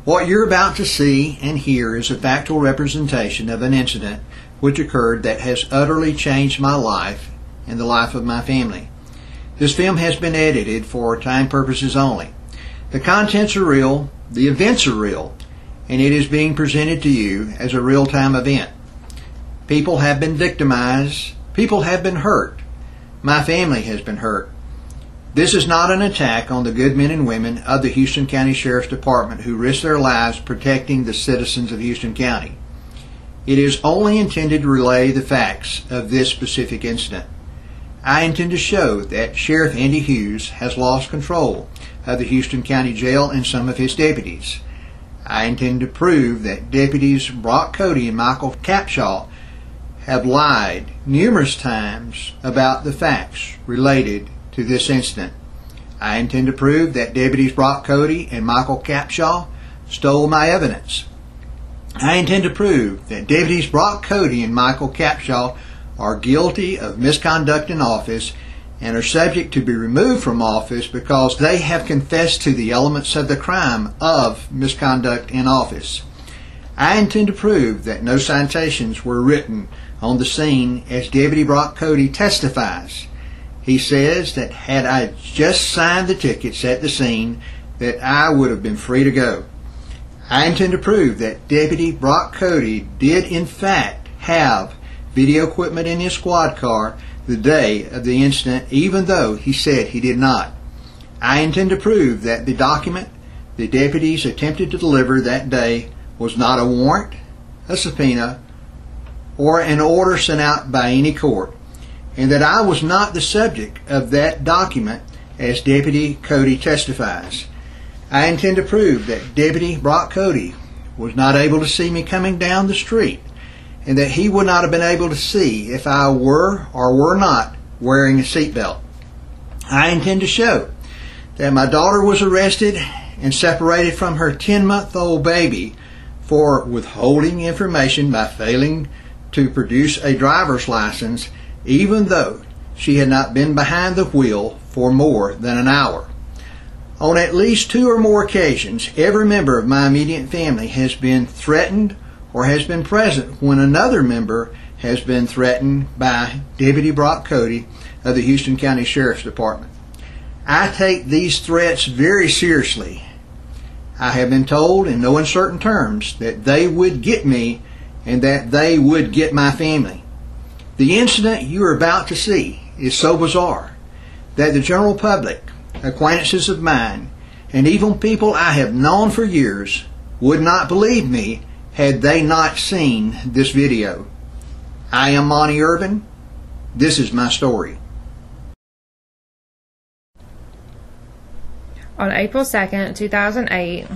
What you're about to see and hear is a factual representation of an incident which occurred that has utterly changed my life and the life of my family. This film has been edited for time purposes only. The contents are real, the events are real, and it is being presented to you as a real-time event. People have been victimized, people have been hurt, my family has been hurt. This is not an attack on the good men and women of the Houston County Sheriff's Department who risk their lives protecting the citizens of Houston County. It is only intended to relay the facts of this specific incident. I intend to show that Sheriff Andy Hughes has lost control of the Houston County Jail and some of his deputies. I intend to prove that deputies Brock Cody and Michael Capshaw have lied numerous times about the facts related to this incident. I intend to prove that deputies Brock Cody and Michael Capshaw stole my evidence. I intend to prove that deputies Brock Cody and Michael Capshaw are guilty of misconduct in office and are subject to be removed from office because they have confessed to the elements of the crime of misconduct in office. I intend to prove that no citations were written on the scene as Deputy Brock Cody testifies. He says that had I just signed the tickets at the scene, that I would have been free to go. I intend to prove that Deputy Brock Cody did in fact have video equipment in his squad car the day of the incident, even though he said he did not. I intend to prove that the document the deputies attempted to deliver that day was not a warrant, a subpoena, or an order sent out by any court, and that I was not the subject of that document as Deputy Cody testifies. I intend to prove that Deputy Brock Cody was not able to see me coming down the street, and that he would not have been able to see if I were or were not wearing a seatbelt. I intend to show that my daughter was arrested and separated from her 10-month-old baby for withholding information by failing to produce a driver's license, even though she had not been behind the wheel for more than an hour. On at least 2 or more occasions, every member of my immediate family has been threatened or has been present when another member has been threatened by Deputy Brock Cody of the Houston County Sheriff's Department. I take these threats very seriously. I have been told in no uncertain terms that they would get me and that they would get my family. The incident you are about to see is so bizarre that the general public, acquaintances of mine, and even people I have known for years would not believe me had they not seen this video. I am Monty Irvin. This is my story. On April 2nd, 2008,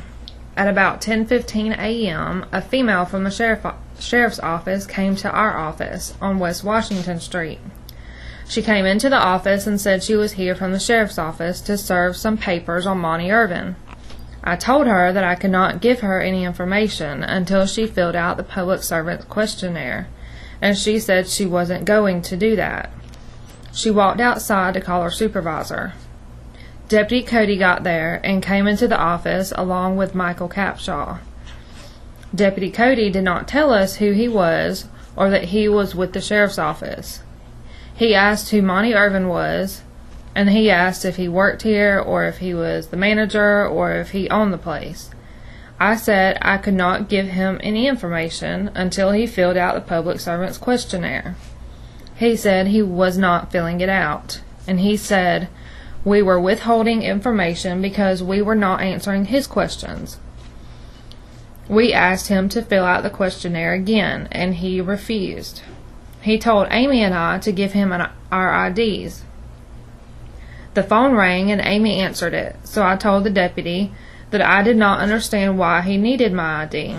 at about 10:15 a.m., a female from the sheriff's office came to our office on West Washington Street. She came into the office and said she was here from the sheriff's office to serve some papers on Monty Irvin. I told her that I could not give her any information until she filled out the public servant questionnaire, and she said she wasn't going to do that. She walked outside to call her supervisor. Deputy Cody got there and came into the office along with Michael Capshaw. Deputy Cody did not tell us who he was or that he was with the sheriff's office. He asked who Monty Irvin was, and he asked if he worked here or if he was the manager or if he owned the place. I said I could not give him any information until he filled out the public servant's questionnaire. He said he was not filling it out, and he said we were withholding information because we were not answering his questions. We asked him to fill out the questionnaire again, and he refused. He told Amy and I to give him our IDs. The phone rang and Amy answered it, so I told the deputy that I did not understand why he needed my ID.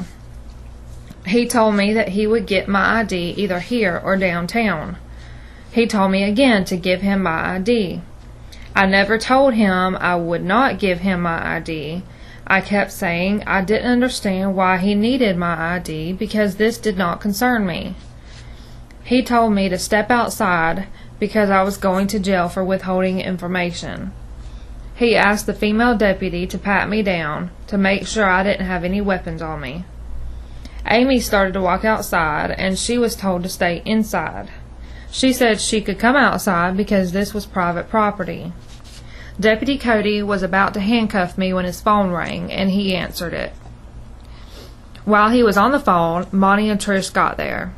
He told me that he would get my ID either here or downtown. He told me again to give him my ID. I never told him I would not give him my ID. I kept saying I didn't understand why he needed my ID because this did not concern me. He told me to step outside because I was going to jail for withholding information. He asked the female deputy to pat me down to make sure I didn't have any weapons on me. Amy started to walk outside, and she was told to stay inside. She said she could come outside because this was private property. Deputy Cody was about to handcuff me when his phone rang, and he answered it. While he was on the phone, Monty and Trish got there.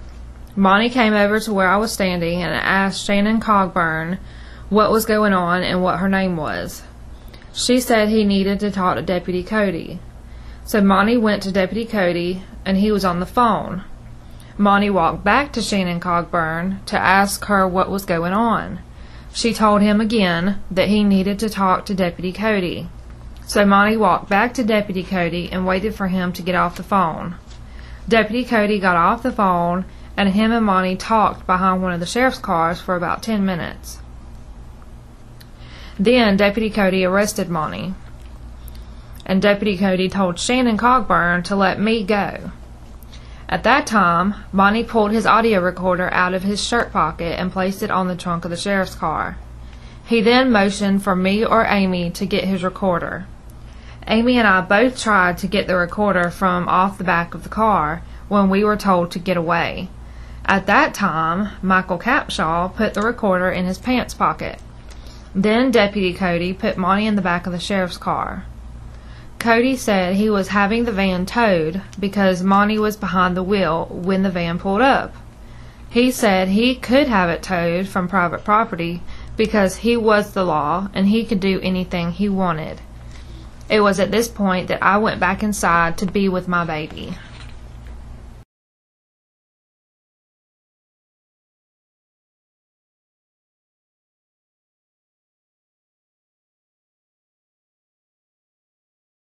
Monty came over to where I was standing and asked Shannon Cogburn what was going on and what her name was. She said he needed to talk to Deputy Cody. So Monty went to Deputy Cody, and he was on the phone. Monty walked back to Shannon Cogburn to ask her what was going on. She told him again that he needed to talk to Deputy Cody. So Monty walked back to Deputy Cody and waited for him to get off the phone. Deputy Cody got off the phone, and him and Monty talked behind one of the sheriff's cars for about 10 minutes. Then Deputy Cody arrested Monty, and Deputy Cody told Shannon Cogburn to let me go. At that time, Monty pulled his audio recorder out of his shirt pocket and placed it on the trunk of the sheriff's car. He then motioned for me or Amy to get his recorder. Amy and I both tried to get the recorder from off the back of the car when we were told to get away. At that time, Michael Capshaw put the recorder in his pants pocket. Then Deputy Cody put Monty in the back of the sheriff's car. Cody said he was having the van towed because Monty was behind the wheel when the van pulled up. He said he could have it towed from private property because he was the law and he could do anything he wanted. It was at this point that I went back inside to be with my baby.